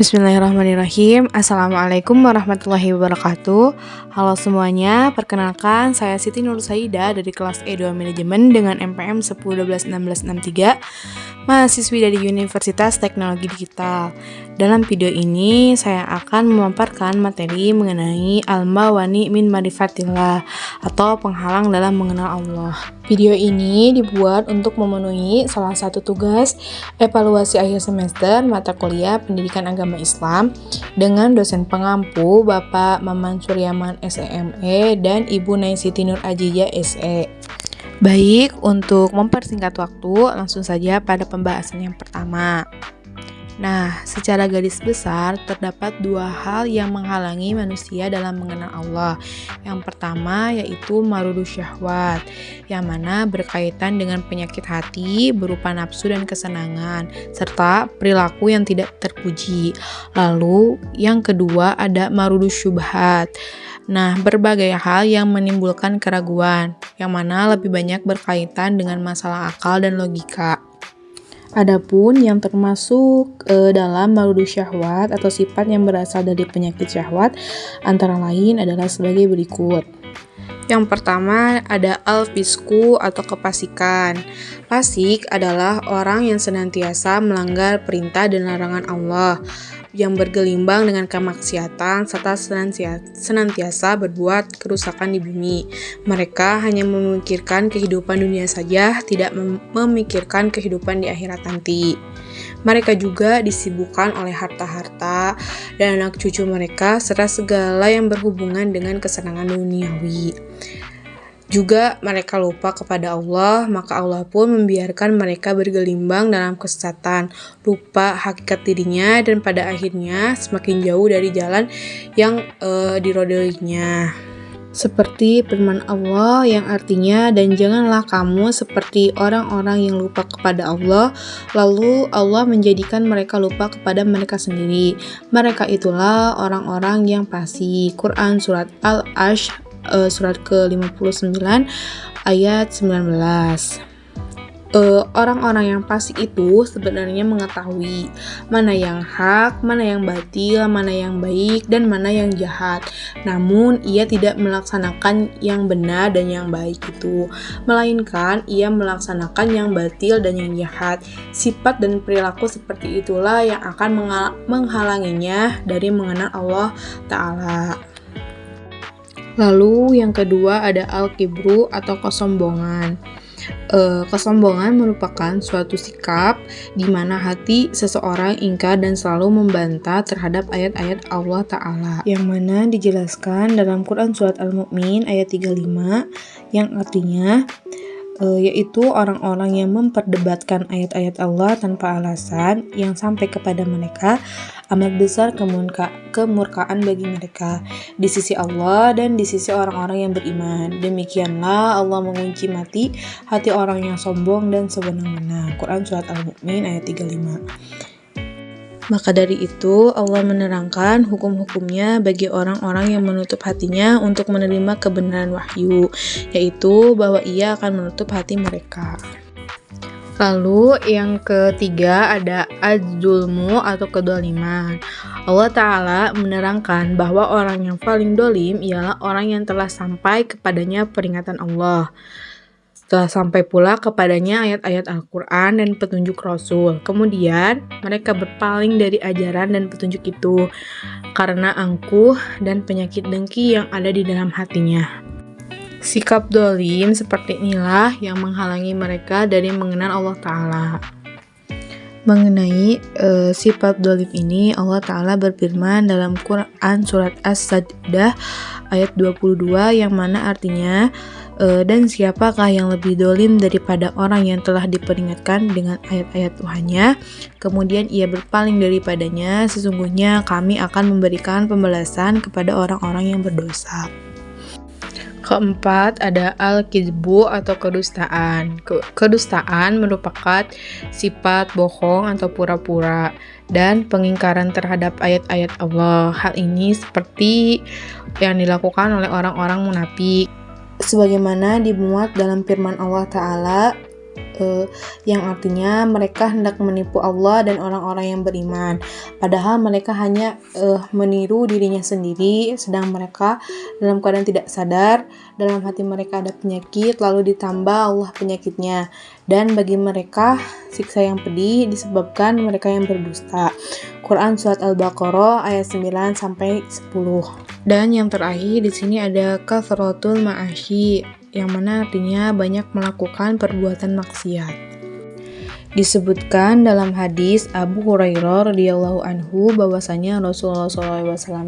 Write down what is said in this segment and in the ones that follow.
Bismillahirrahmanirrahim. Assalamualaikum warahmatullahi wabarakatuh. Halo semuanya, perkenalkan saya Siti Nur Saida dari kelas E2 Manajemen dengan MPM 10121663, mahasiswi dari Universitas Teknologi Digital. Dalam video ini saya akan memaparkan materi mengenai al-mawani min ma'rifatillah atau penghalang dalam mengenal Allah. Video ini dibuat untuk memenuhi salah satu tugas evaluasi akhir semester mata kuliah Pendidikan Agama Islam dengan dosen pengampu Bapak Maman Suryaman SEME dan Ibu Naisiti Nur Ajijah SE. Baik, untuk mempersingkat waktu, langsung saja pada pembahasan yang pertama. Nah, secara garis besar, terdapat dua hal yang menghalangi manusia dalam mengenal Allah. Yang pertama yaitu marudu syahwat, yang mana berkaitan dengan penyakit hati berupa nafsu dan kesenangan, serta perilaku yang tidak terpuji. Lalu, yang kedua ada marudu syubhat. Nah, berbagai hal yang menimbulkan keraguan, yang mana lebih banyak berkaitan dengan masalah akal dan logika. Adapun yang termasuk dalam marudu syahwat atau sifat yang berasal dari penyakit syahwat antara lain adalah sebagai berikut. Yang pertama ada al-fisku atau kefasikan. Fasik adalah orang yang senantiasa melanggar perintah dan larangan Allah, yang bergelimbang dengan kemaksiatan serta senantiasa berbuat kerusakan di bumi. Mereka hanya memikirkan kehidupan dunia saja, tidak memikirkan kehidupan di akhirat nanti. Mereka juga disibukkan oleh harta-harta dan anak cucu mereka serta segala yang berhubungan dengan kesenangan duniawi. Juga mereka lupa kepada Allah, maka Allah pun membiarkan mereka bergelimbang dalam kesesatan, lupa hakikat dirinya, dan pada akhirnya semakin jauh dari jalan yang dirodainya. Seperti firman Allah yang artinya, dan janganlah kamu seperti orang-orang yang lupa kepada Allah, lalu Allah menjadikan mereka lupa kepada mereka sendiri. Mereka itulah orang-orang yang fasik. Quran Surat Al-Ashr surat ke-59 ayat 19. Orang-orang yang fasik itu sebenarnya mengetahui mana yang hak, mana yang batil, mana yang baik, dan mana yang jahat. Namun ia tidak melaksanakan yang benar dan yang baik itu, melainkan ia melaksanakan yang batil dan yang jahat. Sifat dan perilaku seperti itulah yang akan menghalanginya dari mengenal Allah Ta'ala. Lalu yang kedua ada al-kibru atau kesombongan. Kesombongan merupakan suatu sikap di mana hati seseorang ingkar dan selalu membantah terhadap ayat-ayat Allah Ta'ala, yang mana dijelaskan dalam Quran Surat Al-Mu'min ayat 35, yang artinya yaitu orang-orang yang memperdebatkan ayat-ayat Allah tanpa alasan, yang sampai kepada mereka amat besar kemurkaan bagi mereka di sisi Allah dan di sisi orang-orang yang beriman. Demikianlah Allah mengunci hati orang yang sombong dan sewenang-wenang. Quran Surat Al-Mu'min ayat 35. Maka dari itu, Allah menerangkan hukum-hukumnya bagi orang-orang yang menutup hatinya untuk menerima kebenaran wahyu, yaitu bahwa ia akan menutup hati mereka. Lalu yang ketiga ada az-zulmu atau kedoliman. Allah Ta'ala menerangkan bahwa orang yang paling dolim ialah orang yang telah sampai kepadanya peringatan Allah, telah sampai pula kepadanya ayat-ayat Al-Quran dan petunjuk Rasul. Kemudian mereka berpaling dari ajaran dan petunjuk itu karena angkuh dan penyakit dengki yang ada di dalam hatinya. Sikap dolim seperti inilah yang menghalangi mereka dari mengenal Allah Ta'ala. Mengenai sifat dolim ini, Allah Ta'ala berfirman dalam Quran Surat As-Sajdah ayat 22, yang mana artinya, dan siapakah yang lebih dolim daripada orang yang telah diperingatkan dengan ayat-ayat Tuhannya, kemudian ia berpaling daripadanya, sesungguhnya kami akan memberikan pembalasan kepada orang-orang yang berdosa. Keempat ada al-kizbu atau kedustaan. Kedustaan merupakan sifat bohong atau pura-pura dan pengingkaran terhadap ayat-ayat Allah. Hal ini seperti yang dilakukan oleh orang-orang munafik, sebagaimana dimuat dalam firman Allah Ta'ala yang artinya mereka hendak menipu Allah dan orang-orang yang beriman. Padahal mereka hanya meniru dirinya sendiri, sedang mereka dalam keadaan tidak sadar, dalam hati mereka ada penyakit, lalu ditambah Allah penyakitnya. Dan bagi mereka siksa yang pedih disebabkan mereka yang berdusta. Quran Surat Al-Baqarah ayat 9 sampai 10. Dan yang terakhir di sini ada kathratul ma'asyi, yang mana artinya banyak melakukan perbuatan maksiat. Disebutkan dalam hadis Abu Hurairah radhiyallahu anhu bahwasanya Rasulullah SAW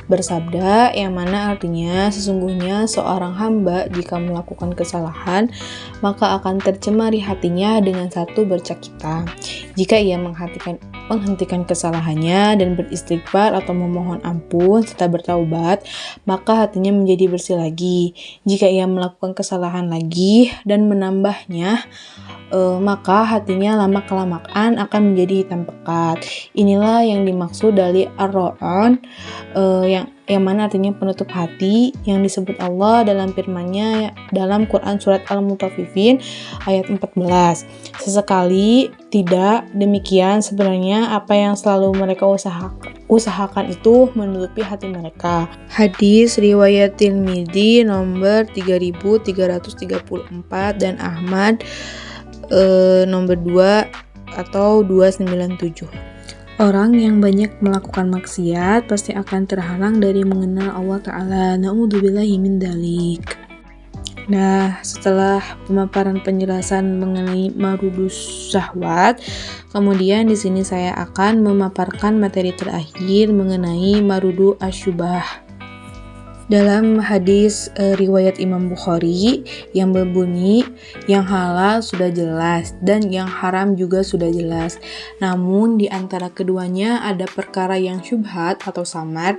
bersabda, yang mana artinya sesungguhnya seorang hamba jika melakukan kesalahan maka akan tercemari hatinya dengan satu bercak hitam. Jika ia menghentikan kesalahannya dan beristighfar atau memohon ampun serta bertaubat, maka hatinya menjadi bersih lagi. Jika ia melakukan kesalahan lagi dan menambahnya, maka hatinya lama-kelamaan akan menjadi hitam pekat. Inilah yang dimaksud dari ar-ro'on, yang mana artinya penutup hati, yang disebut Allah dalam firman-Nya dalam Quran Surat Al-Mutaffifin ayat 14. Sesekali tidak demikian, sebenarnya apa yang selalu mereka usahakan itu menutupi hati mereka. Hadis riwayat Tirmidzi nomor 3334 dan Ahmad nomor 2 atau 297. Orang yang banyak melakukan maksiat pasti akan terhalang dari mengenal Allah Ta'ala. Na'udzubillahi min dzalik. Nah, setelah pemaparan penjelasan mengenai marudus syahwat, kemudian di sini saya akan memaparkan materi terakhir mengenai marudu asyubah. Dalam hadis riwayat Imam Bukhari yang berbunyi, yang halal sudah jelas dan yang haram juga sudah jelas. Namun di antara keduanya ada perkara yang syubhat atau samar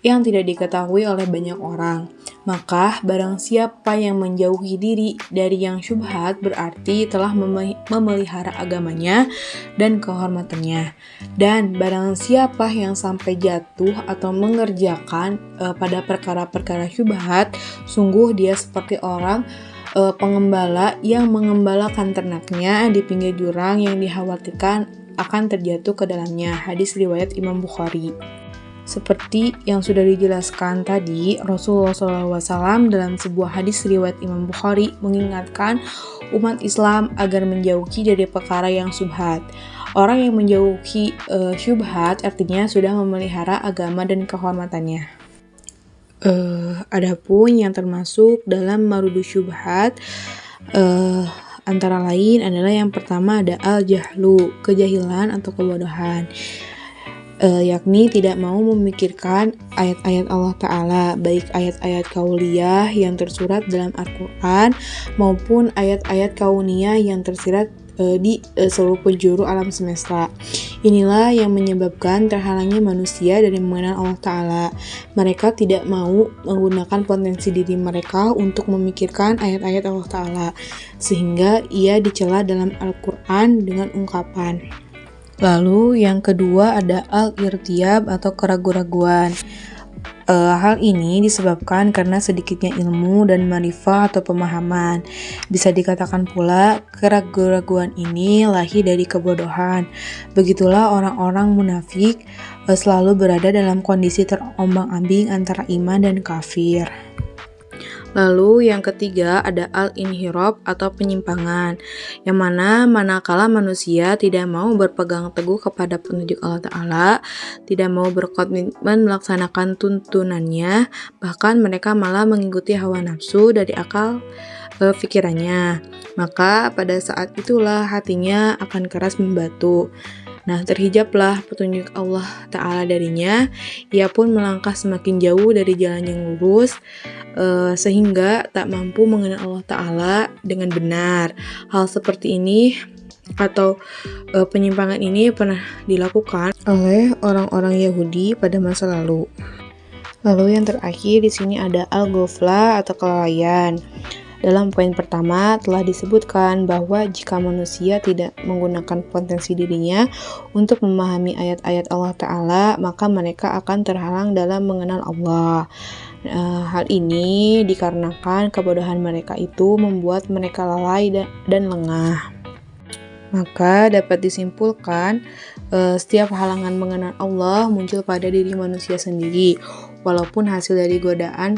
yang tidak diketahui oleh banyak orang. Maka barang siapa yang menjauhi diri dari yang syubhat berarti telah memelihara agamanya dan kehormatannya. Dan barang siapa yang sampai jatuh atau mengerjakan pada perkara-perkara syubhat, sungguh dia seperti orang pengembala yang mengembalakan ternaknya di pinggir jurang yang dikhawatirkan akan terjatuh ke dalamnya. Hadis riwayat Imam Bukhari. Seperti yang sudah dijelaskan tadi, Rasulullah SAW dalam sebuah hadis riwayat Imam Bukhari mengingatkan umat Islam agar menjauhi dari perkara yang syubhat. Orang yang menjauhi syubhat artinya sudah memelihara agama dan kehormatannya. Adapun yang termasuk dalam marudu syubhat antara lain adalah yang pertama ada al-jahlu, kejahilan atau kebodohan. Yakni tidak mau memikirkan ayat-ayat Allah Ta'ala, baik ayat-ayat kauliyah yang tersurat dalam Al-Quran maupun ayat-ayat kauniyah yang tersirat di seluruh penjuru alam semesta. Inilah yang menyebabkan terhalangnya manusia dari mengenal Allah Ta'ala. Mereka tidak mau menggunakan potensi diri mereka untuk memikirkan ayat-ayat Allah Ta'ala, sehingga ia dicela dalam Al-Quran dengan ungkapan. Lalu yang kedua ada al-irtiyab atau keraguan-raguan. Hal ini disebabkan karena sedikitnya ilmu dan ma'rifah atau pemahaman. Bisa dikatakan pula keraguan-raguan ini lahir dari kebodohan. Begitulah orang-orang munafik selalu berada dalam kondisi terombang-ambing antara iman dan kafir. Lalu yang ketiga ada al-inhiraf atau penyimpangan, yang mana manakala manusia tidak mau berpegang teguh kepada petunjuk Allah Ta'ala, tidak mau berkomitmen melaksanakan tuntunannya, bahkan mereka malah mengikuti hawa nafsu dari akal pikirannya, maka pada saat itulah hatinya akan keras membatu. Nah, terhijablah petunjuk Allah Ta'ala darinya, ia pun melangkah semakin jauh dari jalan yang lurus, sehingga tak mampu mengenal Allah Ta'ala dengan benar. Hal seperti ini atau penyimpangan ini pernah dilakukan oleh orang-orang Yahudi pada masa lalu. Lalu yang terakhir di sini ada al-ghaflah atau kelalaian. Dalam poin pertama telah disebutkan bahwa jika manusia tidak menggunakan potensi dirinya untuk memahami ayat-ayat Allah Ta'ala, maka mereka akan terhalang dalam mengenal Allah. Hal ini dikarenakan kebodohan mereka itu membuat mereka lalai dan lengah. Maka dapat disimpulkan setiap halangan mengenal Allah muncul pada diri manusia sendiri, walaupun hasil dari godaan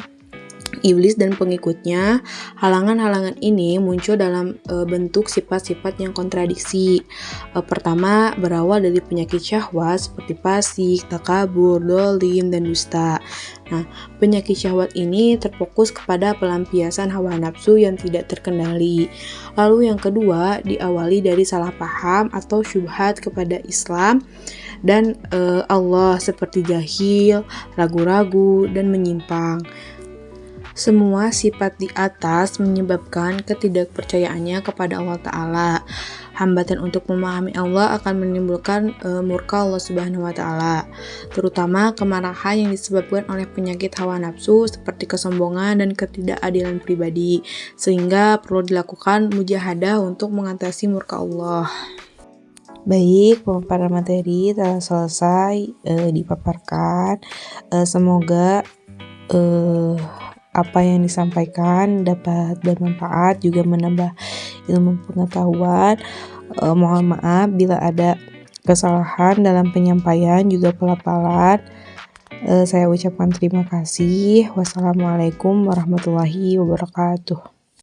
iblis dan pengikutnya. Halangan-halangan ini muncul dalam bentuk sifat-sifat yang kontradiksi. Pertama, berawal dari penyakit syahwat seperti fasik, takabur, dolim, dan dusta. Nah, penyakit syahwat ini terfokus kepada pelampiasan hawa nafsu yang tidak terkendali. Lalu yang kedua, diawali dari salah paham atau syubhat kepada Islam dan Allah seperti jahil, ragu-ragu, dan menyimpang. Semua sifat di atas menyebabkan ketidakpercayaannya kepada Allah Ta'ala. Hambatan untuk memahami Allah akan menimbulkan murka Allah Subhanahu wa Ta'ala, terutama kemarahan yang disebabkan oleh penyakit hawa nafsu seperti kesombongan dan ketidakadilan pribadi, sehingga perlu dilakukan mujahadah untuk mengatasi murka Allah. Baik, pemaparan materi telah selesai dipaparkan. Semoga apa yang disampaikan dapat bermanfaat, juga menambah ilmu pengetahuan. Mohon maaf bila ada kesalahan dalam penyampaian juga pelafalan. Saya ucapkan terima kasih. Wassalamualaikum warahmatullahi wabarakatuh.